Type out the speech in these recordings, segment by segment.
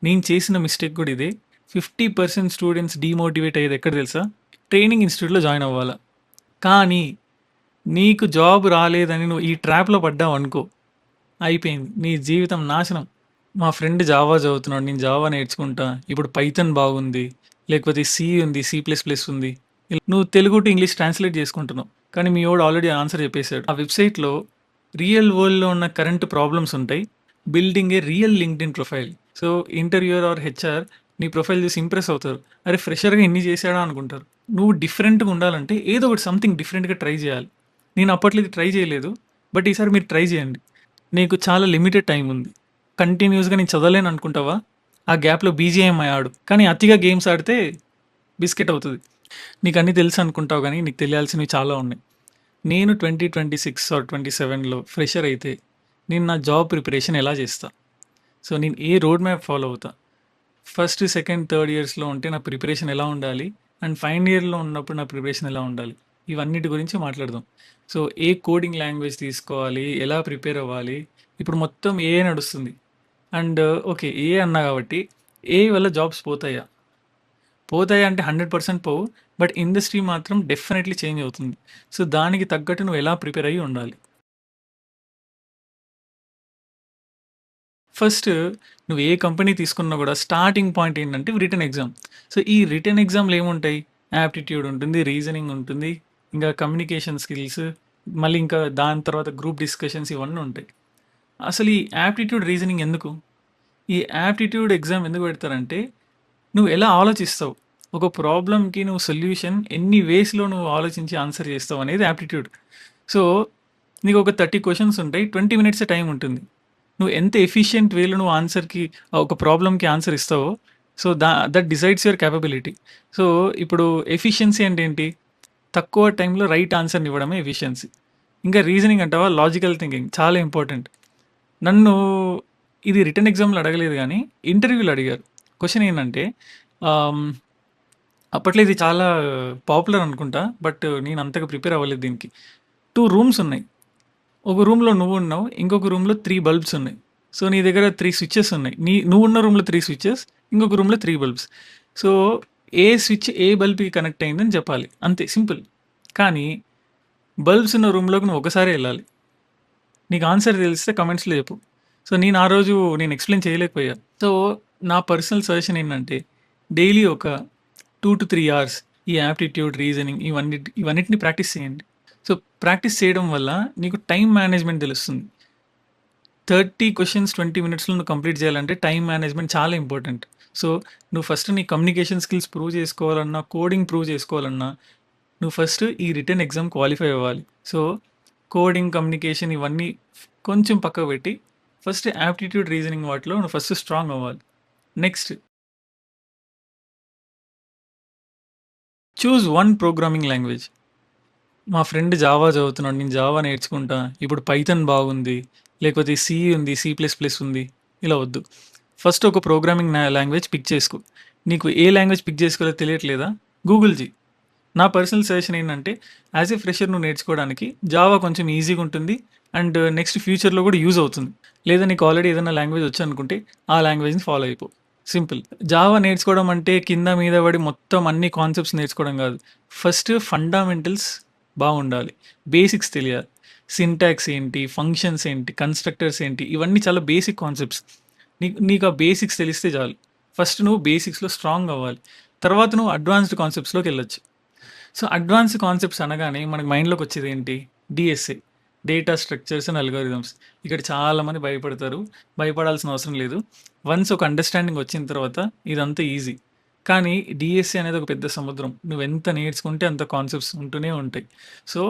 నేను చేసిన మిస్టేక్ కూడా ఇదే. 50% స్టూడెంట్స్ డీమోటివేట్ అయ్యేది ఎక్కడ తెలుసా? ట్రైనింగ్ ఇన్‌స్టిట్యూట్‌లో జాయిన్ అవ్వాలా. కానీ నీకు జాబ్ రాలేదని నువ్వు ఈ ట్రాప్‌లో పడ్డావనుకో, అయిపోయింది. నీ జీవితం నాశనం. మా ఫ్రెండ్ జావా చదువుతున్నాడు. నేను జావా నేర్చుకుంటా. ఇప్పుడు పైథాన్ బాగుంది. లేకపోతే సి ఉంది. సి ప్లస్ ప్లస్ ఉంది. నువ్వు తెలుగు టు ఇంగ్లీష్ ట్రాన్స్‌లేట్ చేసుకుంటున్నావు. కానీ మీ వోడు ఆల్రెడీ ఆన్సర్ చెప్పేసాడు. ఆ వెబ్‌సైట్‌లో రియల్ వరల్డ్‌లో ఉన్న కరెంట్ ప్రాబ్లమ్స్ ఉంటాయి. Building a real LinkedIn profile. So, interviewer or HR నీ ప్రొఫైల్ చూసి ఇంప్రెస్ అవుతారు. అరే! ఫ్రెషర్‌గా ఇన్ని చేశాడా అనుకుంటారు. నువ్వు డిఫరెంట్‌గా ఉండాలంటే ఏదో ఒకటి సంథింగ్ డిఫరెంట్‌గా ట్రై చేయాలి. నేను అప్పట్లో ఇది ట్రై చేయలేదు. బట్ ఈసారి మీరు ట్రై చేయండి. నీకు చాలా లిమిటెడ్ టైం ఉంది. కంటిన్యూస్‌గా నేను చదవలేను అనుకుంటావా? ఆ గ్యాప్‌లో బీజీఎంఐ ఆడు. కానీ అతిగా గేమ్స్ ఆడితే బిస్కెట్ అవుతది. నీకు అన్నీ తెలుసు అనుకుంటావు గానీ, నీకు తెలియాల్సినవి చాలా ఉన్నాయి. నేను 2026 ఆర్ 27లో ఫ్రెషర్ అయితే, నేను నా జాబ్ ప్రిపరేషన్ ఎలా చేస్తా? సో, నేను ఏ రోడ్ మ్యాప్ ఫాలో అవుతా? ఫస్ట్, సెకండ్, థర్డ్ ఇయర్స్‌లో ఉంటే నా ప్రిపరేషన్ ఎలా ఉండాలి? అండ్ ఫైనల్ ఇయర్‌లో ఉన్నప్పుడు నా ప్రిపరేషన్ ఎలా ఉండాలి? ఇవన్నిటి గురించి మాట్లాడదాం. సో, ఏ కోడింగ్ లాంగ్వేజ్ తీసుకోవాలి? ఎలా ప్రిపేర్ అవ్వాలి? ఇప్పుడు మొత్తం ఏఐ నడుస్తుంది. And okay. ఏఐ అన్నా కాబట్టి, ఏఐ వల్ల జాబ్స్ పోతాయా? పోతాయా అంటే 100% పోవు. బట్ ఇండస్ట్రీ మాత్రం డెఫినెట్‌లీ చేంజ్ అవుతుంది. సో, దానికి తగ్గట్టు నువ్వు ఎలా ప్రిపేర్ అయ్యి ఉండాలి. ఫస్ట్ నువ్వు ఏ కంపెనీ తీసుకున్నా కూడా స్టార్టింగ్ పాయింట్ ఏంటంటే రిటన్ ఎగ్జామ్. సో, ఈ రిటన్ ఎగ్జామ్‌లో ఏముంటాయి? యాప్టిట్యూడ్ ఉంటుంది, రీజనింగ్ ఉంటుంది, ఇంకా కమ్యూనికేషన్ స్కిల్స్, మళ్ళీ ఇంకా దాని తర్వాత గ్రూప్ డిస్కషన్స్ ఇవన్నీ ఉంటాయి. అసలు ఈ యాప్టిట్యూడ్, రీజనింగ్ ఎందుకు? ఈ యాప్టిట్యూడ్ ఎగ్జామ్ ఎందుకు పెడతారంటే, నువ్వు ఎలా ఆలోచిస్తావు? ఒక ప్రాబ్లమ్‌కి నువ్వు సొల్యూషన్ ఎన్ని వేస్‌లో నువ్వు ఆలోచించి ఆన్సర్ చేస్తావు అనేది యాప్టిట్యూడ్. సో, నీకు ఒక 30 క్వెషన్స్ ఉంటాయి. 20 మినిట్సే టైం ఉంటుంది. నువ్వు ఎంత ఎఫిషియెంట్ వేలో నువ్వు ఆన్సర్‌కి ఒక ప్రాబ్లమ్‌కి ఆన్సర్ ఇస్తావో, so, that decides your capability. So, ఇప్పుడు ఎఫిషియన్సీ అంటే ఏంటి? తక్కువ టైంలో రైట్ ఆన్సర్‌ని ఇవ్వడమే ఎఫిషియన్సీ. ఇంకా రీజనింగ్ అంటావా? లాజికల్ థింకింగ్ చాలా ఇంపార్టెంట్. నన్ను ఇది రిటన్ ఎగ్జామ్‌లో అడగలేదు గానీ, ఇంటర్వ్యూలో అడిగారు. క్వెషన్ ఏంటంటే ఆహ్, అప్పట్లో ఇది చాలా పాపులర్ అనుకుంటా. బట్ నేను అంతగా ప్రిపేర్ అవ్వలేదు దీనికి. 2 రూమ్స్ ఉన్నాయి. ఒక రూమ్‌లో నువ్వున్నావు. ఇంకొక రూమ్‌లో 3 బల్బ్స్ ఉన్నాయి. సో, నీ దగ్గర 3 స్విచెస్ ఉన్నాయి. నువ్వున్న రూమ్‌లో 3 స్విచెస్, ఇంకొక రూమ్‌లో 3 బల్బ్స్. సో, ఏ స్విచ్ ఏ బల్బ్‌కి కనెక్ట్ అయిందని చెప్పాలి. అంతే సింపుల్. కానీ బల్బ్స్ ఉన్న రూమ్‌లోకి నువ్వు ఒకసారే ఎళ్ళాలి. నీకు ఆన్సర్ తెలిస్తే కామెంట్స్‌లో చెప్పు. సో, నేను ఆ రోజు ఎక్స్‌ప్లెయిన్ చేయలేకపోయా. సో, నా పర్సనల్ సజెషన్ ఏంటంటే, డైలీ ఒక 2-3 అవర్స్ ఈ యాప్టిట్యూడ్, రీజనింగ్ ఇవన్నిటిని ప్రాక్టీస్ చేయండి. సో, ప్రాక్టీస్ చేయడం వల్ల నీకు టైమ్ మేనేజ్‌మెంట్ తెలుస్తుంది. 30 క్వెషన్స్ 20 మినిట్స్‌లో నువ్వు కంప్లీట్ చేయాలంటే టైమ్ మేనేజ్‌మెంట్ చాలా ఇంపార్టెంట్. సో, నువ్వు ఫస్ట్ నీ కమ్యూనికేషన్ స్కిల్స్ ప్రూవ్ చేసుకోవాలన్నా, కోడింగ్ ప్రూవ్ చేసుకోవాలన్నా, నువ్వు ఫస్ట్ ఈ రిటన్ ఎగ్జామ్ క్వాలిఫై అవ్వాలి. సో, కోడింగ్, కమ్యూనికేషన్ ఇవన్నీ కొంచెం పక్కకు పెట్టి, ఫస్ట్ యాప్టిట్యూడ్, రీజనింగ్ వాటిలో నువ్వు ఫస్ట్ స్ట్రాంగ్ అవ్వాలి. Next choose one programming language. మా ఫ్రెండ్ జావా చదువుతున్నాడు. నేను జావా నేర్చుకుంటా. ఇప్పుడు పైథాన్ బాగుంది. లేకపోతే సి ఉంది. సి ప్లస్ ప్లస్ ఉంది. ఇలా వద్దు. ఫస్ట్ ఒక ప్రోగ్రామింగ్ లాంగ్వేజ్ పిక్ చేసుకో. నీకు ఏ లాంగ్వేజ్ పిక్ చేసుకోవాలో తెలియట్లేదా? గూగుల్ చెయి. నా పర్సనల్ సజెషన్ ఏంటంటే, యాజ్ ఎ ఫ్రెషర్ నువ్వు నేర్చుకోవడానికి జావా కొంచెం ఈజీగా ఉంటుంది. అండ్ నెక్స్ట్ ఫ్యూచర్‌లో కూడా యూజ్ అవుతుంది. లేదా నీకు ఆల్రెడీ ఏదైనా లాంగ్వేజ్ వచ్చనుకుంటే, ఆ లాంగ్వేజ్‌ని ఫాలో అయిపో. సింపుల్. జావా నేర్చుకోవడం అంటే కింద మీద పడి మొత్తం అన్ని కాన్సెప్ట్స్ నేర్చుకోవడం కాదు. ఫస్ట్ ఫండమెంటల్స్ బాగుండాలి. బేసిక్స్ తెలియాలి. సింటాక్స్ ఏంటి? ఫంక్షన్స్ ఏంటి? కన్‌స్ట్రక్టర్స్ ఏంటి? ఇవన్నీ చాలా బేసిక్ కాన్సెప్ట్స్. నీకు ఆ బేసిక్స్ తెలిస్తే చాలు. ఫస్ట్ నువ్వు బేసిక్స్‌లో స్ట్రాంగ్ అవ్వాలి. తర్వాత నువ్వు అడ్వాన్స్డ్ కాన్సెప్ట్స్‌లోకెళ్ళొచ్చు. సో, అడ్వాన్స్డ్ కాన్సెప్ట్స్ అనగానే మనకు మైండ్‌లోకి వచ్చేదేంటి? DSA. Data structures and algorithms. ఇక్కడ చాలామంది భయపడతారు. భయపడాల్సిన అవసరం లేదు. వన్స్ ఒక అండర్‌స్టాండింగ్ వచ్చిన తర్వాత ఇదంతా ఈజీ. కానీ డీఎస్ఏ అనేది ఒక పెద్ద సముద్రం. నువ్వెంత నేర్చుకుంటే అంత కాన్సెప్ట్స్ ఉంటూనే ఉంటాయి. సో,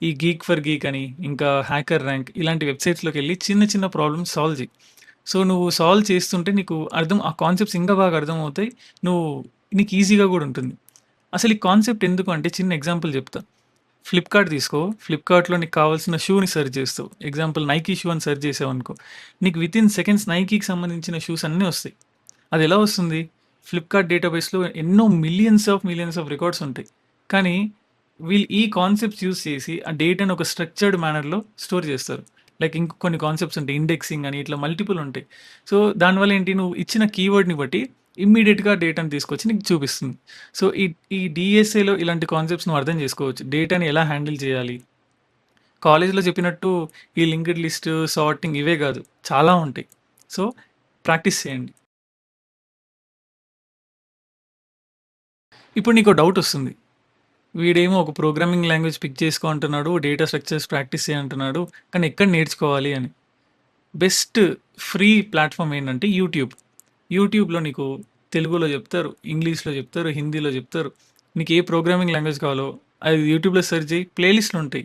ఈ గీక్ ఫర్ గీక్ అని, ఇంకా హ్యాకర్ ర్యాంక్ ఇలాంటి వెబ్‌సైట్స్‌లోకెళ్ళి చిన్న చిన్న ప్రాబ్లమ్స్ సాల్వ్ చెయి. సో, నువ్వు సాల్వ్ చేస్తుంటే నీకు ఆ కాన్సెప్ట్స్ ఇంకా బాగా అర్థమవుతాయి. నువ్వు నీకు ఈజీగా కూడా ఉంటుంది. అసలు ఈ కాన్సెప్ట్ ఎందుకు అంటే చిన్న ఎగ్జాంపుల్ చెప్తా. ఫ్లిప్‌కార్ట్ తీసుకో. ఫ్లిప్‌కార్ట్‌లో నీకు కావాల్సిన షూని సెర్చ్ చేస్తావు. ఎగ్జాంపుల్ నైకీ షూ అని సెర్చ్ చేసావనుకో. నీకు వితిన్ సెకండ్స్ నైకీకి సంబంధించిన షూస్ అన్నీ వస్తాయి. అదెలా వస్తుంది? ఫ్లిప్‌కార్ట్ డేటాబేస్‌లో ఎన్నో మిలియన్స్ ఆఫ్ రికార్డ్స్ ఉంటాయి. కానీ వీళ్ళు ఈ కాన్సెప్ట్స్ యూజ్ చేసి ఆ డేటాను ఒక స్ట్రక్చర్డ్ మేనర్‌లో స్టోర్ చేస్తారు. లైక్ ఇంక కొన్ని కాన్సెప్ట్స్ ఉంటాయి. ఇండెక్సింగ్ అని ఇట్లా మల్టిపుల్ ఉంటాయి. సో, దానివల్ల ఏంటి నువ్వు ఇచ్చిన కీవర్డ్‌ని బట్టి ఇమ్మీడియేట్‌గా డేటాని తీసుకొచ్చి నీకు చూపిస్తుంది. సో, ఈ డీఎస్ఏలో ఇలాంటి కాన్సెప్ట్స్ నువ్వు అర్థం చేసుకోవచ్చు. డేటాని ఎలా హ్యాండిల్ చేయాలి? కాలేజ్‌లో చెప్పినట్టు ఈ లింక్డ్ లిస్ట్, సార్టింగ్ ఇవే గాదు. చాలా ఉంటాయి. సో, ప్రాక్టీస్ చేయండి. ఇప్పుడు నీకో డౌటొస్తుంది. వీడేమో ఒక ప్రోగ్రామింగ్ లాంగ్వేజ్ పిక్ చేసుకో అంటున్నాడు. డేటా స్ట్రక్చర్స్ ప్రాక్టీస్ చేయి అంటున్నాడు. కానీ ఎక్కడ నేర్చుకోవాలి అని. బెస్ట్ ఫ్రీ ప్లాట్‌ఫార్మ్ ఏంటంటే యూట్యూబ్. యూట్యూబ్‌లో నీకు తెలుగులో చెప్తారు, ఇంగ్లీష్‌లో చెప్తారు, హిందీలో చెప్తారు. నీకు ఏ ప్రోగ్రామింగ్ లాంగ్వేజ్ కావాలో అది యూట్యూబ్‌లో సెర్చ్ చేయి. ప్లేలిస్ట్‌లుంటాయి.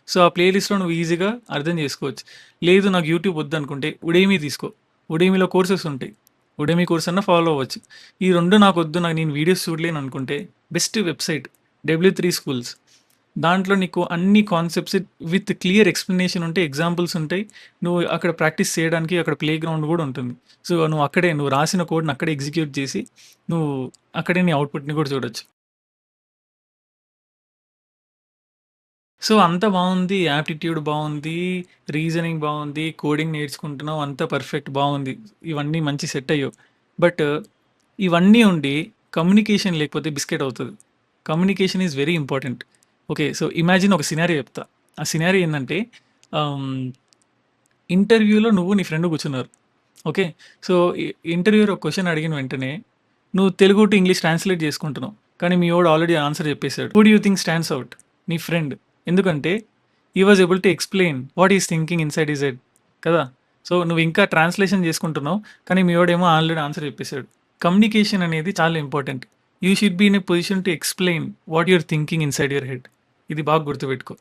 సో, ఆ ప్లేలిస్ట్‌లో నువ్వు ఈజీగా అర్థం చేసుకోవచ్చు. లేదు నాకు యూట్యూబ్ వద్దనుకుంటే ఉడేమీ తీసుకో. ఉడేమీలో కోర్సెస్ ఉంటాయి. ఉడేమీ కోర్స్ అన్నా ఫాలో అవ్వచ్చు. ఈ 2 నాకొద్దు నేను వీడియోస్ చూడలేను అనుకుంటే బెస్ట్ వెబ్‌సైట్ W3 స్కూల్స్. దాంట్లో నీకు అన్ని కాన్సెప్ట్స్ విత్ క్లియర్ ఎక్స్‌ప్లనేషన్ ఉంటాయి. ఎగ్జాంపుల్స్ ఉంటాయి. నువ్వు అక్కడ ప్రాక్టీస్ చేయడానికి అక్కడ ప్లే గ్రౌండ్ గూడా ఉంటుంది. సో, నువ్వు రాసిన కోడ్‌ని అక్కడే ఎగ్జిక్యూట్ చేసి నువ్వు అక్కడే నీ అవుట్‌పుట్‌ని కూడా చూడొచ్చు. సో, అంతా బావుంది. యాప్టిట్యూడ్ బావుంది. రీజనింగ్ బావుంది. కోడింగ్ నేర్చుకుంటున్నావు. అంతా పర్ఫెక్ట్ బావుంది. ఇవన్నీ మంచి సెట్ అయ్యావు. బట్ ఇవన్నీ ఉండి కమ్యూనికేషన్ లేకపోతే బిస్కెట్ అవుతది. Communication is very important. Okay. So, imagine ఒక సినారియో చెప్తా. ఆ సినారియో ఏందంటే ఆహ్, ఇంటర్వ్యూలో నువ్వు నీ ఫ్రెండ్ కూర్చున్నారు. ఓకే. సో, ఇంటర్వ్యూయర్ ఒక క్వెషన్ అడిగిన వెంటనే నువ్వు తెలుగు టు ఇంగ్లీష్ ట్రాన్స్‌లేట్ చేసుకుంటున్నావు. కానీ మీ వోడు ఆల్రెడీ ఆన్సర్ చెప్పేసాడు. Who do you think stands out? నీ ఫ్రెండ్. ఎందుకంటే he was able to explain what he is thinking inside his head కదా! సో, నువ్వు ఇంకా ట్రాన్స్‌లేషన్ చేసుకుంటున్నావు. కానీ మీ వోడేమో ఆల్రెడీ ఆన్సర్ చెప్పేసాడు. కమ్యూనికేషన్ అనేది చాలా important. You should be in a position to explain what you are thinking inside your head. ఇది బాగా గుర్తుపెట్టుకో.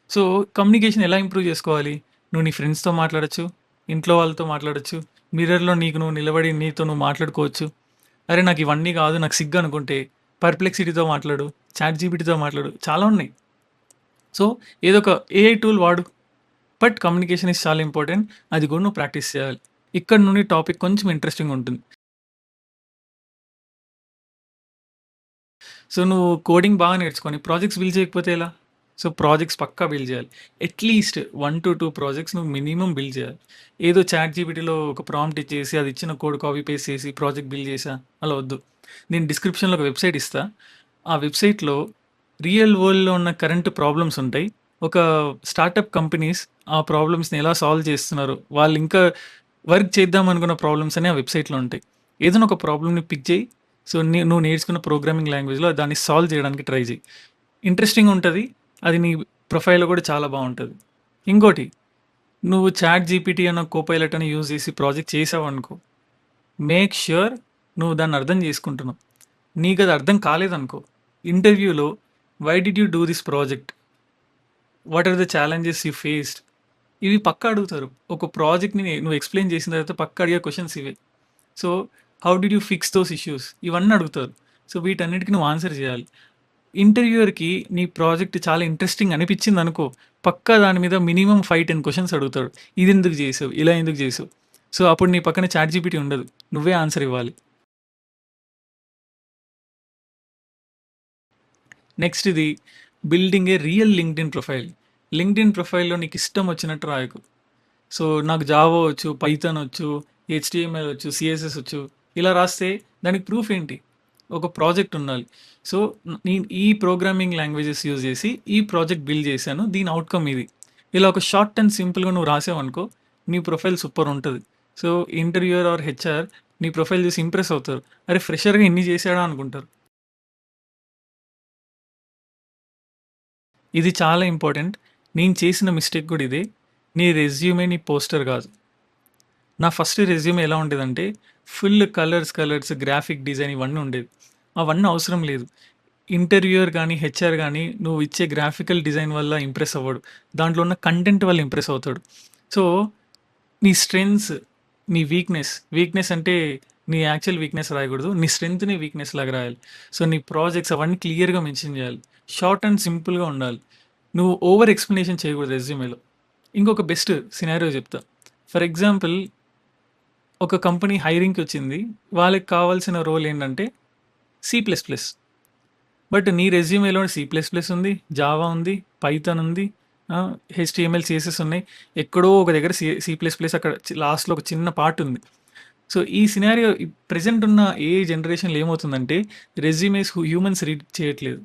సో, కమ్యూనికేషన్ ఎలా ఇంప్రూవ్ చేసుకోవాలి? నువ్వు నీ ఫ్రెండ్స్‌తో మాట్లాడొచ్చు. ఇంట్లో వాళ్ళతో మాట్లాడొచ్చు. మిర్రర్‌లో నీకు నువ్వు నిలబడి నీతో నువ్వు మాట్లాడుకోవచ్చు. అరే! నాకు ఇవన్నీ కాదు. నాకు సిగ్గు అనుకుంటే పర్‌ప్లెక్సిటీతో మాట్లాడు. చాట్‌జీపీటీతో మాట్లాడు. చాలా ఉన్నాయి. సో, ఏదో ఒక ఏఐ టూల్ వాడు. బట్ కమ్యూనికేషన్ ఈస్ చాలా ఇంపార్టెంట్. అది కూడా నువ్వు ప్రాక్టీస్ చేయాలి. ఇక్కడ నుండి టాపిక్ కొంచెం ఇంట్రెస్టింగ్‌గా ఉంటుంది. సో, నువ్వు కోడింగ్ బాగా నేర్చుకొని ప్రాజెక్ట్స్ బిల్డ్ చేయకపోతే ఎలా? సో, ప్రాజెక్ట్స్ పక్కా బిల్డ్ చేయాలి. అట్‌లీస్ట్ 1-2 ప్రాజెక్ట్స్ నువ్వు మినిమమ్ బిల్డ్ చేయాలి. ఏదో చాట్‌జీపీటీలో ఒక ప్రాంప్ట్ ఇచ్చేసి అది ఇచ్చిన కోడ్ కాపీ పేస్ట్ చేసి ప్రాజెక్ట్ బిల్డ్ చేశా అలా వద్దు. నేను డిస్క్రిప్షన్‌లో ఒక వెబ్‌సైట్ ఇస్తా. ఆ వెబ్‌సైట్‌లో రియల్ వరల్డ్‌లో ఉన్న కరెంట్ ప్రాబ్లమ్స్ ఉంటాయి. ఒక స్టార్టప్ కంపెనీస్ ఆ ప్రాబ్లమ్స్‌ని ఎలా సాల్వ్ చేస్తున్నారు. వాళ్ళు ఇంకా వర్క్ చేద్దాం అనుకున్న ప్రాబ్లమ్స్ అన్ని ఆ వెబ్‌సైట్‌లో ఉంటాయి. ఏదైనా ఒక ప్రాబ్లమ్‌ని పిక్ చేయి. సో, నువ్వు నేర్చుకున్న ప్రోగ్రామింగ్ లాంగ్వేజ్‌లో దాన్ని సాల్వ్ చేయడానికి ట్రై చెయి. ఇంట్రెస్టింగ్ ఉంటది. అది నీ ప్రొఫైల్‌లో కూడా చాలా బావుంటది. ఇంకోటి నువ్వు చాట్ జీపీటీ అన్న కోపైలట్ అని యూజ్ చేసి ప్రాజెక్ట్ చేసావనుకో, మేక్ ష్యూర్ నువ్వు దాన్ని అర్థం చేసుకుంటున్నావు. నీకది అర్థం కాలేదనుకో, ఇంటర్వ్యూలో why did you do this project? What are the challenges you faced? ఇవి పక్కా అడుగుతారు. ఒక ప్రాజెక్ట్‌ని నువ్వు ఎక్స్‌ప్లెయిన్ చేసిన తర్వాత పక్కా అడిగే క్వెషన్స్ ఇవే. So, how did you fix those issues? ఇవన్నీ అడుగుతారు. సో, వీటన్నిటికి నువ్వు ఆన్సర్ చేయాలి. ఇంటర్వ్యూయర్‌కి నీ ప్రాజెక్ట్ చాలా ఇంట్రెస్టింగ్ అనిపించిందనుకో, పక్కా దాని మీద మినిమమ్ 5, 10 క్వెషన్స్ అడుగుతాడు. ఇదెందుకు చేసావు? ఇలా ఎందుకు చేసావు? సో, అప్పుడు నీ పక్కన చాట్‌జీపీటీ ఉండదు. నువ్వే ఆన్సర్ ఇవ్వాలి. నెక్స్ట్ ఇది building a real LinkedIn profile. LinkedIn ప్రొఫైల్‌లో నీకు ఇష్టం వచ్చినట్టు రాయకు. సో, నాకు జావా వచ్చు, పైథాన్ వచ్చు, హెచ్‌టీఎంఎల్ వచ్చు, సీఎస్ఎస్ వచ్చు. ఇలా రాస్తే దానికి ప్రూఫ్ ఏంటి? ఒక ప్రాజెక్ట్ ఉండాలి. సో, నేను ఈ ప్రోగ్రామింగ్ లాంగ్వేజెస్ యూజ్ చేసి ఈ ప్రాజెక్ట్ బిల్డ్ చేశాను. దీని ఔట్‌కమ్ ఇది. ఇలా ఒక షార్ట్ అండ్ సింపుల్‌గా నువ్వు రాసావనుకో, నీ ప్రొఫైల్ సూపర్ ఉంటది. సో, ఇంటర్వ్యూయర్ ఆర్ హెచ్ఆర్ నీ ప్రొఫైల్ చూసి ఇంప్రెస్ అవుతారు. అరే! ఫ్రెషర్‌గా ఇన్ని చేసాడా అనుకుంటారు. ఇది చాలా ఇంపార్టెంట్. నేను చేసిన మిస్టేక్ కూడా ఇదే. నీ రెజ్యూమే నీ పోస్టర్ కాదు. నా ఫస్ట్ రెజ్యూమ్ ఎలా ఉండేదంటే ఫుల్ కలర్స్, గ్రాఫిక్ డిజైన్ ఇవన్నీ ఉండేది. అవన్నీ అవసరం లేదు. ఇంటర్వ్యూయర్ గానీ, హెచ్ఆర్ గానీ నువ్వు ఇచ్చే గ్రాఫికల్ డిజైన్ వల్ల ఇంప్రెస్ అవ్వడు. దాంట్లో ఉన్న కంటెంట్ వల్ల ఇంప్రెస్ అవుతాడు. సో, నీ స్ట్రెంగ్త్స్, నీ వీక్‌నెస్ అంటే నీ యాక్చువల్ వీక్‌నెస్ రాయకూడదు. నీ స్ట్రెంగ్త్‌ని వీక్‌నెస్ లాగా రాయాలి. సో, నీ ప్రాజెక్ట్స్ అవన్నీ క్లియర్‌గా మెన్షన్ చేయాలి. షార్ట్ అండ్ సింపుల్‌గా ఉండాలి. నువ్వు ఓవర్ ఎక్స్‌ప్లనేషన్ చేయకూడదు రెజ్యూమేలో. ఇంకొక బెస్ట్ సినారియో చెప్తా. ఫర్ ఎగ్జాంపుల్ ఒక కంపెనీ హైరింగ్‌కొచ్చింది. వాళ్ళకి కావాల్సిన రోల్ ఏంటంటే సి ప్లస్ ప్లస్. బట్ నీ రెజ్యూమేలో సి ప్లస్ ప్లస్ ఉంది, జావా ఉంది, పైథాన్ ఉంది, హెచ్టీఎంఎల్, సిఎస్ఎస్ ఉన్నాయి. ఎక్కడో ఒక దగ్గర సి ప్లస్ ప్లస్ అక్కడ లాస్ట్‌లో ఒక చిన్న పార్ట్ ఉంది. సో, ఈ సినారియో ప్రెజెంట్ ఉన్న ఏఐ జనరేషన్‌లో ఏమవుతుందంటే రెజ్యూమేస్ హ్యూమన్స్ రీడ్ చేయట్లేదు.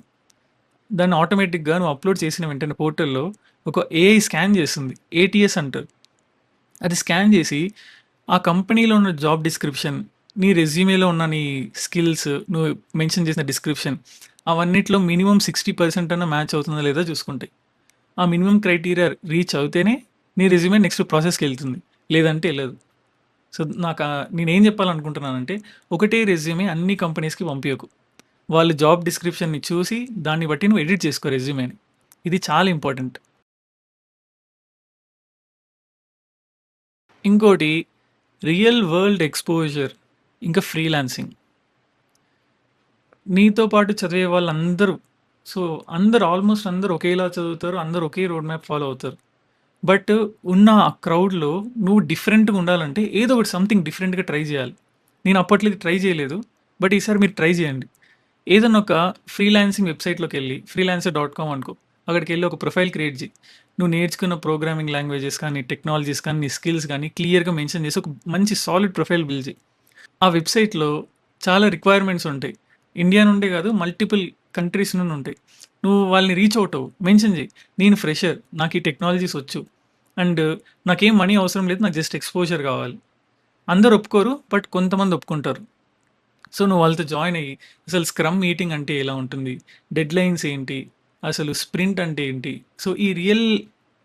దాన్ని ఆటోమేటిక్‌గా నువ్వు అప్‌లోడ్ చేసిన వెంటనే పోర్టల్‌లో ఒక ఏఐ స్కాన్ చేస్తుంది. ఏటీఎస్ అంటారు. అది స్కాన్ చేసి ఆ కంపెనీలో ఉన్న జాబ్ డిస్క్రిప్షన్, నీ రెజ్యూమేలో ఉన్న నీ స్కిల్స్, నువ్వు మెన్షన్ చేసిన డిస్క్రిప్షన్ అవన్నిట్లో మినిమమ్ 60% అన్నా మ్యాచ్ అవుతుందా లేదా చూసుకుంటాయి. ఆ మినిమమ్ క్రైటీరియా రీచ్ అవుతేనే నీ రెజ్యూమే నెక్స్ట్ ప్రాసెస్‌కెళ్తుంది. లేదంటే ఎళ్ళదు. సో, నేనేం చెప్పాలనుకుంటున్నానంటే ఒకటే రెజ్యూమే అన్ని కంపెనీస్‌కి పంపియకు. వాళ్ళు జాబ్ డిస్క్రిప్షన్‌ని చూసి దాన్ని బట్టి నువ్వు ఎడిట్ చేసుకో రెజ్యూమేని. ఇది చాలా ఇంపార్టెంట్. ఇంకోటి రియల్ వరల్డ్ ఎక్స్‌పోజర్ ఇంకా ఫ్రీలాన్సింగ్. నీతో పాటు చదివే వాళ్ళందరూ సో, ఆల్మోస్ట్ అందరూ ఒకేలా చదువుతారు. అందరూ ఒకే రోడ్ మ్యాప్ ఫాలో అవుతారు. బట్ ఉన్న ఆ క్రౌడ్‌లో నువ్వు డిఫరెంట్‌గా ఉండాలంటే ఏదో ఒకటి సంథింగ్ డిఫరెంట్‌గా ట్రై చేయాలి. నేను అప్పట్లో ఇది ట్రై చేయలేదు. బట్ ఈసారి మీరు ట్రై చేయండి. ఏదన్నా ఒక ఫ్రీలాన్సింగ్ వెబ్‌సైట్‌లోకెళ్ళి ఫ్రీలాన్సర్.కామ్ అనుకో. అక్కడికెళ్ళి ఒక ప్రొఫైల్ క్రియేట్ చెయి. నువ్వు నేర్చుకున్న ప్రోగ్రామింగ్ లాంగ్వేజెస్ కానీ, టెక్నాలజీస్ కానీ, నీ స్కిల్స్ గానీ క్లియర్‌గా మెన్షన్ చేసి ఒక మంచి సాలిడ్ ప్రొఫైల్ బిల్డ్ చెయి. ఆ వెబ్‌సైట్‌లో చాలా రిక్వైర్మెంట్స్ ఉంటాయి. ఇండియా నుండే కాదు మల్టిపుల్ కంట్రీస్ నుండి ఉంటాయి. నువ్వు వాళ్ళని రీచ్ ఔట్ అవ్వు. మెన్షన్ చెయి. నేను ఫ్రెషర్. నాకు ఈ టెక్నాలజీస్ వచ్చు. అండ్ నాకేం మనీ అవసరం లేదు. నాకు జస్ట్ ఎక్స్‌పోజర్ కావాలి. అందరూ ఒప్పుకోరు. బట్ కొంతమంది ఒప్పుకుంటారు. సో, నువ్వు వాళ్ళతో జాయిన్ అయ్యి అసలు స్క్రమ్ మీటింగ్ అంటే ఎలా ఉంటుంది? డెడ్‌లైన్స్ ఏంటి? అసలు స్ప్రింట్ అంటే ఏంటి? సో, ఈ రియల్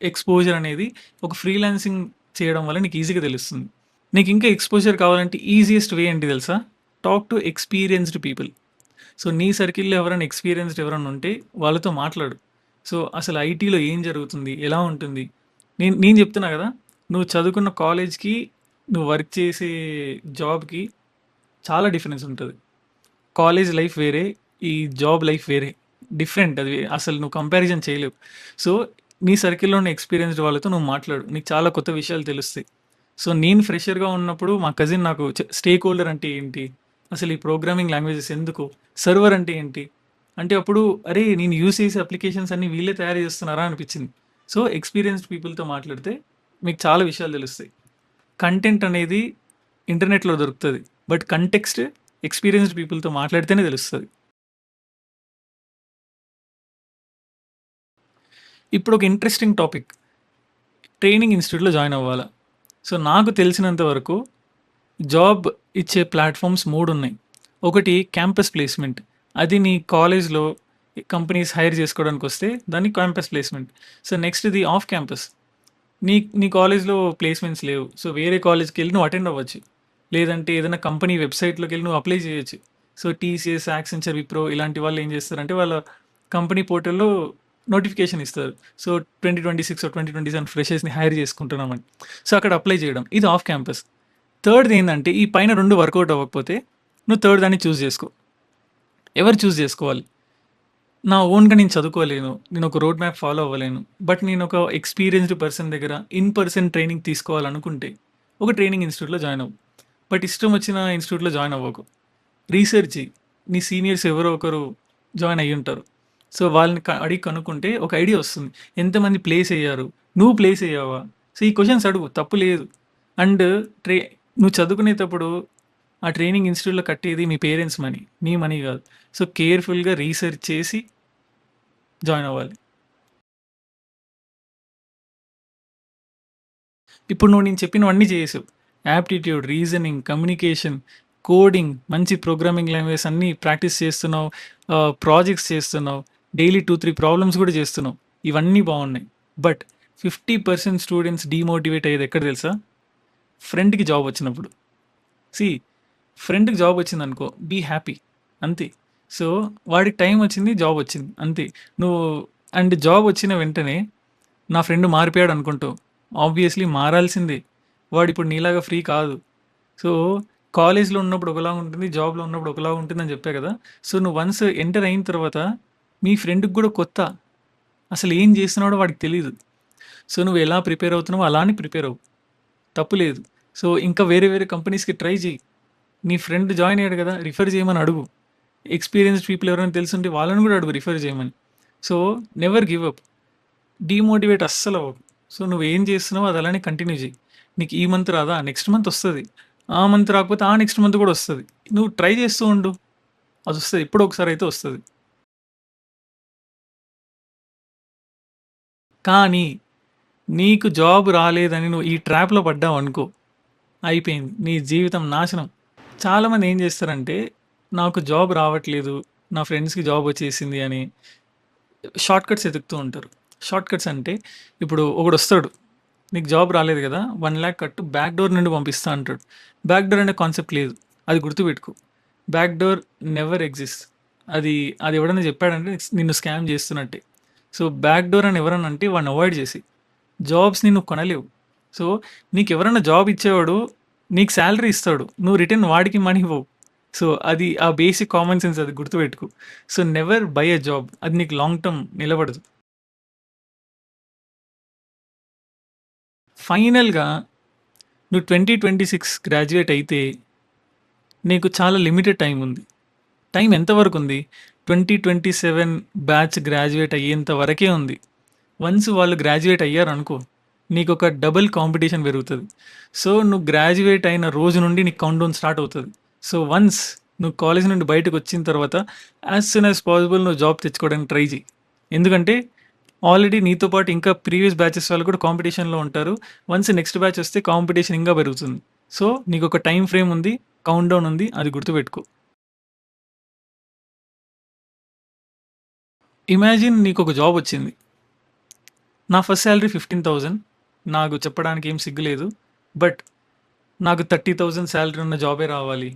ఎక్స్‌పోజర్ అనేది ఒక ఫ్రీలాన్సింగ్ చేయడం వల్ల నీకు ఈజీగా తెలుస్తుంది. నీకు ఇంకా ఎక్స్‌పోజర్ కావాలంటే ఈజియెస్ట్ వే ఏంటి తెలుసా? Talk to experienced people. So, నీ సర్కిల్‌లో ఎవరైనా ఎక్స్‌పీరియన్స్‌డ్ ఎవరైనా ఉంటే వాళ్ళతో మాట్లాడు. సో, అసలు ఐటీలో ఏం జరుగుతుంది? ఎలా ఉంటుంది? నేను నేను చెప్తున్నా కదా! నువ్వు చదువుకున్న కాలేజ్‌కి, నువ్వు వర్క్ చేసే జాబ్‌కి చాలా డిఫరెన్స్ ఉంటది. కాలేజ్ లైఫ్ వేరే, ఈ జాబ్ లైఫ్ వేరే. డిఫరెంట్ అది. అసలు నువ్వు కంపారిజన్ చేయలేవు. సో, నీ సర్కిల్‌లో ఉన్న ఎక్స్‌పీరియన్స్‌డ్ వాళ్ళతో నువ్వు మాట్లాడు. నీకు చాలా కొత్త విషయాలు తెలుస్తాయి. సో, నేను ఫ్రెషర్‌గా ఉన్నప్పుడు మా కజిన్ నాకు స్టేక్ హోల్డర్ అంటే ఏంటి? అసలు ఈ ప్రోగ్రామింగ్ లాంగ్వేజెస్ ఎందుకు? సర్వర్ అంటే ఏంటి? అంటే అప్పుడు అరే! నేను యూజ్ చేసే అప్లికేషన్స్ అన్నీ వీళ్ళే తయారు చేస్తున్నారా అనిపించింది. సో, ఎక్స్‌పీరియన్స్‌డ్ పీపుల్‌తో మాట్లాడితే మీకు చాలా విషయాలు తెలుస్తాయి. కంటెంట్ అనేది ఇంటర్నెట్‌లో దొరుకుతది. బట్ కంటెక్స్ట్ ఎక్స్‌పీరియన్స్‌డ్ పీపుల్‌తో మాట్లాడితేనే తెలుస్తది. ఇప్పుడు ఒక ఇంట్రెస్టింగ్ టాపిక్. ట్రైనింగ్ ఇన్‌స్టిట్యూట్‌లో జాయిన్ అవ్వాలా? సో, నాకు తెలిసినంత వరకు జాబ్ ఇచ్చే ప్లాట్‌ఫార్మ్స్ 3 ఉన్నాయి. ఒకటి క్యాంపస్ ప్లేస్‌మెంట్. అది నీ కాలేజ్‌లో కంపెనీస్ హైర్ చేసుకోవడానికొస్తే దాన్ని క్యాంపస్ ప్లేస్‌మెంట్. సో, నెక్స్ట్‌ది ఆఫ్ క్యాంపస్. నీ నీ కాలేజ్‌లో ప్లేస్‌మెంట్స్ లేవు. సో, వేరే కాలేజ్‌కెళ్ళి నువ్వు అటెండ్ అవ్వచ్చు. లేదంటే ఏదైనా కంపెనీ వెబ్‌సైట్‌లోకెళ్ళి నువ్వు అప్లై చేయొచ్చు. సో, టీసీఎస్, యాక్సెంచర్, విప్రో ఇలాంటి వాళ్ళు ఏం చేస్తారంటే వాళ్ళ కంపెనీ పోర్టల్‌లో నోటిఫికేషన్ ఇస్తారు. సో, 2026 2027 ఫ్రెషర్స్‌ని హైర్ చేసుకుంటున్నామని. సో, అక్కడ అప్లై చేయడం. ఇది ఆఫ్ క్యాంపస్. థర్డ్‌ది ఏందంటే ఈ పైన 2 వర్కౌట్ అవ్వకపోతే నువ్వు థర్డ్ దాన్ని చూజ్ చేసుకో. ఎవరు చూజ్ చేసుకోవాలి? నా ఓన్‌గా నేను చదువుకోలేను. నేను ఒక రోడ్ మ్యాప్ ఫాలో అవ్వలేను. బట్ నేను ఒక ఎక్స్‌పీరియన్స్‌డ్ పర్సన్ దగ్గర ఇన్ పర్సన్ ట్రైనింగ్ తీసుకోవాలనుకుంటే ఒక ట్రైనింగ్ ఇన్‌స్టిట్యూట్‌లో జాయిన్ అవ్వు. బట్ ఇష్టం వచ్చిన ఇన్‌స్టిట్యూట్‌లో జాయిన్ అవ్వకు. రీసెర్చ్ చెయి. నీ సీనియర్స్ ఎవరో ఒకరు జాయిన్ అయ్యుంటారు. సో, వాళ్ళని అడిగి కనుక్కుంటే ఒక ఐడియా వస్తుంది. ఎంతమంది ప్లేస్ అయ్యారు? నువ్వు ప్లేస్ అయ్యావా? సో, ఈ క్వెషన్స్ అడుగు తప్పు లేదు. అండ్ ట్రే నువ్వు చదువుకునేటప్పుడు ఆ ట్రైనింగ్ ఇన్‌స్టిట్యూట్‌లో కట్టేది మీ పేరెంట్స్ మనీ. నీ మనీ కాదు. సో, కేర్‌ఫుల్‌గా రీసెర్చ్ చేసి జాయిన్ అవ్వాలి. ఇప్పుడు నువ్వు నేను చెప్పినవన్నీ చేసావు. యాప్టిట్యూడ్, రీజనింగ్, కమ్యూనికేషన్, కోడింగ్, మంచి ప్రోగ్రామింగ్ లాంగ్వేజెస్ అన్నీ ప్రాక్టీస్ చేస్తున్నావు. ప్రాజెక్ట్స్ చేస్తున్నావు. డైలీ 2, 3 ప్రాబ్లమ్స్ కూడా చేస్తున్నావు. ఇవన్నీ బాగున్నాయి. బట్ 50% స్టూడెంట్స్ డీమోటివేట్ అయ్యేది ఎక్కడ తెలుసా? ఫ్రెండ్‌కి జాబ్ వచ్చినప్పుడు. సీ ఫ్రెండ్‌కి జాబ్ వచ్చిందనుకో బీ హ్యాపీ అంతే. సో, వాడికి టైం వచ్చింది, జాబ్ వచ్చింది అంతే. నువ్వు అండ్ జాబ్ వచ్చిన వెంటనే నా ఫ్రెండ్ మారిపోయాడు అనుకుంటావు. ఆబ్వియస్‌లీ మారాల్సిందే. వాడిప్పుడు నీలాగా ఫ్రీ కాదు. సో, కాలేజ్‌లో ఉన్నప్పుడు ఒకలాగా ఉంటుంది. జాబ్‌లో ఉన్నప్పుడు ఒకలాగా ఉంటుందని చెప్పా కదా! సో, నువ్వు వన్స్ ఎంటర్ అయిన తర్వాత మీ ఫ్రెండ్‌కి కూడా కొత్త. అసలు ఏం చేస్తున్నాడో వాడికి తెలీదు. సో, నువ్వు ఎలా ప్రిపేర్ అవుతున్నావో అలానే ప్రిపేర్ అవ్వు. తప్పు లేదు. సో, ఇంకా వేరే వేరే కంపెనీస్‌కి ట్రై చెయి. నీ ఫ్రెండ్ జాయిన్ అయ్యాడు కదా! రిఫర్ చేయమని అడుగు. ఎక్స్‌పీరియన్స్‌డ్ పీపుల్ ఎవరైనా తెలిసుంటే వాళ్ళని కూడా అడుగు రిఫర్ చేయమని. So, never give up. Demotivate అస్సలు అవ్వకు. సో, నువ్వేం చేస్తున్నావో అది అలానే కంటిన్యూ చెయ్యి. నీకు ఈ మంత్ రాదా? నెక్స్ట్ మంత్ వస్తది. ఆ మంత్ రాకపోతే ఆ నెక్స్ట్ మంత్ కూడా వస్తది. నువ్వు ట్రై చేస్తూ ఉండు. అదొస్తది. ఎప్పుడో ఒకసారయితే వస్తది. కానీ నీకు జాబ్ రాలేదని నువ్వు ఈ ట్రాప్‌లో పడ్డావనుకో, అయిపోయింది. నీ జీవితం నాశనం. చాలామంది ఏం చేస్తారంటే, నాకు జాబ్ రావట్లేదు, నా ఫ్రెండ్స్‌కి జాబ్ వచ్చేసింది అని షార్ట్ కట్స్ ఎతుకుతూ ఉంటారు. షార్ట్ కట్స్ అంటే ఇప్పుడు ఒకడొస్తాడు. నీకు జాబ్ రాలేదు కదా! 1,00,000 కట్టు బ్యాక్ డోర్ నుండి పంపిస్తా అంటాడు. బ్యాక్ డోర్ అనే కాన్సెప్ట్ లేదు. అది గుర్తుపెట్టుకో. Back door never exists. అది అది ఎవడైనా చెప్పాడంటే నిన్ను స్కామ్ చేస్తున్నట్టే. సో, బ్యాక్ డోర్ అని ఎవరన్నా అంటే వాడిని అవాయిడ్ చేసేయి. జాబ్స్‌ని నువ్వు కొనలేవు. సో, నీకెవరన్నా జాబ్ ఇచ్చేవాడు నీకు సాలరీ ఇస్తాడు. నువ్వు రిటర్న్ వాడికి మనీ ఇవ్వవు. సో, అది ఆ బేసిక్ కామన్ సెన్స్ అది గుర్తుపెట్టుకో. So, never by a job. అది నీకు లాంగ్ టర్మ్ నిలబడదు. ఫైనల్‌గా నువ్వు 2026 గ్రాడ్యుయేట్ అయితే నీకు చాలా లిమిటెడ్ టైమ్ ఉంది. టైం ఎంతవరకు ఉంది? 2027 బ్యాచ్ గ్రాడ్యుయేట్ అయ్యేంత వరకే ఉంది. వన్స్ వాళ్ళు గ్రాడ్యుయేట్ అయ్యారనుకో, నీకొక డబుల్ కాంపిటీషన్ పెరుగుతది. సో, నువ్వు గ్రాడ్యుయేట్ అయిన రోజు నుండి నీకు కౌంట్‌డౌన్ స్టార్ట్ అవుతది. సో, వన్స్ నువ్వు కాలేజ్ నుండి బయటకొచ్చిన తర్వాత యాస్ సూన్ యాస్ పాసిబుల్ నువ్వు జాబ్ తెచ్చుకోవడానికి ట్రై చెయి. ఎందుకంటే ఆల్రెడీ నీతో పాటు ఇంకా ప్రీవియస్ బ్యాచెస్ వాళ్ళు కూడా కాంపిటీషన్‌లో ఉంటారు. వన్స్ నెక్స్ట్ బ్యాచ్ వస్తే కాంపిటీషన్ ఇంకా పెరుగుతుంది. సో, నీకొక టైమ్ ఫ్రేమ్ ఉంది. కౌంట్‌డౌన్ ఉంది. అది గుర్తుపెట్టుకో. ఇమాజిన్ నీకొక జాబ్ వచ్చింది. నా ఫస్ట్ సాలరీ 15,000. నాకు చెప్పడానికి ఏం సిగ్గు లేదు. బట్ నాకు 30,000 సాలరీ ఉన్న జాబే రావాలి.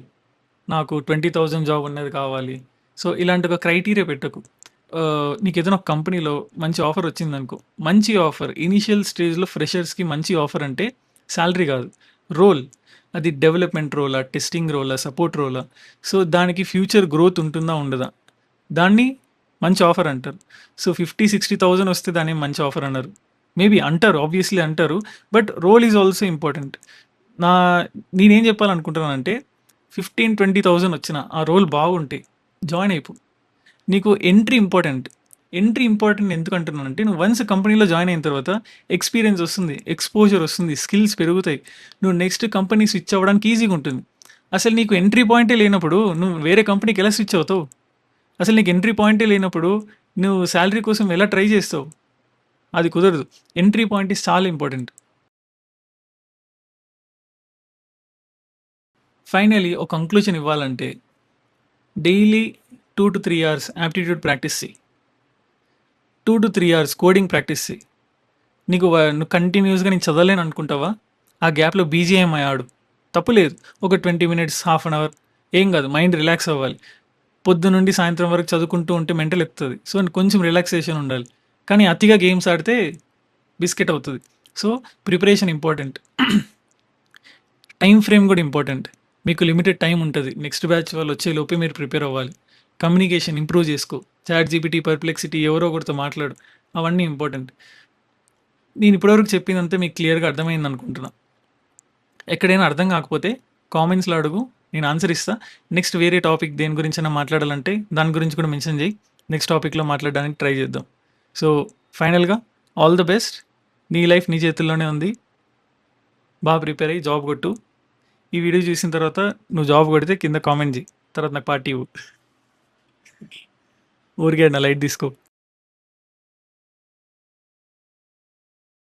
నాకు 20,000 జాబ్ ఉన్నది కావాలి. సో, ఇలాంటి ఒక క్రైటీరియా పెట్టకు. నీకేదైనా ఒక కంపెనీలో మంచి ఆఫర్ వచ్చిందనుకో, మంచి ఆఫర్ ఇనీషియల్ స్టేజ్‌లో ఫ్రెషర్స్‌కి మంచి ఆఫర్ అంటే సాలరీ కాదు. రోల్. అది డెవలప్‌మెంట్ రోలా? టెస్టింగ్ రోలా? సపోర్ట్ రోలా? సో, దానికి ఫ్యూచర్ గ్రోత్ ఉంటుందా? ఉండదా? దాన్ని మంచి ఆఫర్ అంటారు. సో, 50, 60,000 వస్తే దాన్నేం మంచి ఆఫర్ అనరు. మేబీ అంటారు. ఆబ్వియస్‌లీ అంటారు. But role is also important. నా నేనేం చెప్పాలనుకుంటున్నానంటే 15, 20,000 వచ్చిన ఆ రోల్ బాగుంటే జాయిన్ అయిపో. నీకు ఎంట్రీ ఇంపార్టెంట్. ఎంట్రీ ఇంపార్టెంట్ ఎందుకు అంటున్నానంటే నువ్వు వన్స్ కంపెనీలో జాయిన్ అయిన తర్వాత ఎక్స్‌పీరియన్స్ వస్తుంది. ఎక్స్‌పోజర్ వస్తుంది. స్కిల్స్ పెరుగుతాయి. నువ్వు నెక్స్ట్ కంపెనీ స్విచ్ అవ్వడానికి ఈజీగా ఉంటుంది. అసలు నీకు ఎంట్రీ పాయింటే లేనప్పుడు నువ్వు వేరే కంపెనీకి ఎలా స్విచ్ అవుతావు? అసలు నీకు ఎంట్రీ పాయింటే లేనప్పుడు నువ్వు సాలరీ కోసం ఎలా ట్రై చేస్తావు? అది కుదరదు. ఎంట్రీ పాయింట్ ఈస్ చాలా ఇంపార్టెంట్. ఫైనల్లీ ఒక కంక్లూజన్ ఇవ్వాలంటే డైలీ 2-3 అవర్స్ యాప్టిట్యూడ్ ప్రాక్టీస్ చెయ్యి. 2-3 అవర్స్ కోడింగ్ ప్రాక్టీస్ చెయ్యి. నువ్వు కంటిన్యూస్‌గా నేను చదవలేను అనుకుంటావా? ఆ గ్యాప్‌లో బీజీఎంఐ ఆడు. తప్పు లేదు. ఒక 20 మినిట్స్, హాఫ్ అన్ అవర్ ఏం కాదు. మైండ్ రిలాక్స్ అవ్వాలి. పొద్దునుండి సాయంత్రం వరకు చదువుకుంటూ ఉంటే మెంటల్ ఎక్కుతది. సో, కొంచెం రిలాక్సేషన్ ఉండాలి. కానీ అతిగా గేమ్స్ ఆడితే బిస్కెట్ అవుతది. So, preparation important. Time frame కూడా ఇంపార్టెంట్. మీకు లిమిటెడ్ టైమ్ ఉంటది. నెక్స్ట్ బ్యాచ్ వాళ్ళు వచ్చేలోపే మీరు ప్రిపేర్ అవ్వాలి. కమ్యూనికేషన్ ఇంప్రూవ్ చేసుకో. చాట్‌జీపీటీ, పర్‌ప్లెక్సిటీ ఎవరో ఒకరితో మాట్లాడు. అవన్నీ ఇంపార్టెంట్. నేను ఇప్పటివరకు చెప్పిందంతా మీకు క్లియర్‌గా అర్థమైందనుకుంటున్నా. ఎక్కడైనా అర్థం కాకపోతే కామెంట్స్‌లో అడుగు. నేను ఆన్సర్ ఇస్తా. నెక్స్ట్ వేరే టాపిక్ దేని గురించైనా మాట్లాడాలంటే దాని గురించి కూడా మెన్షన్ చెయ్యి. నెక్స్ట్ టాపిక్‌లో మాట్లాడడానికి ట్రై చేద్దాం. సో, ఫైనల్‌గా ఆల్ ది బెస్ట్. నీ లైఫ్ నీ చేతుల్లోనే ఉంది. ప్రిపేర్ అయ్యి జాబ్ కొట్టు. ఈ వీడియో చూసిన తర్వాత నువ్వు జాబ్ కొడితే కింద కామెంట్ చెయ్యి. తర్వాత నాకు పార్టీ ఇవ్వు. ఊరికే అన్నా లైట్ తీసుకో.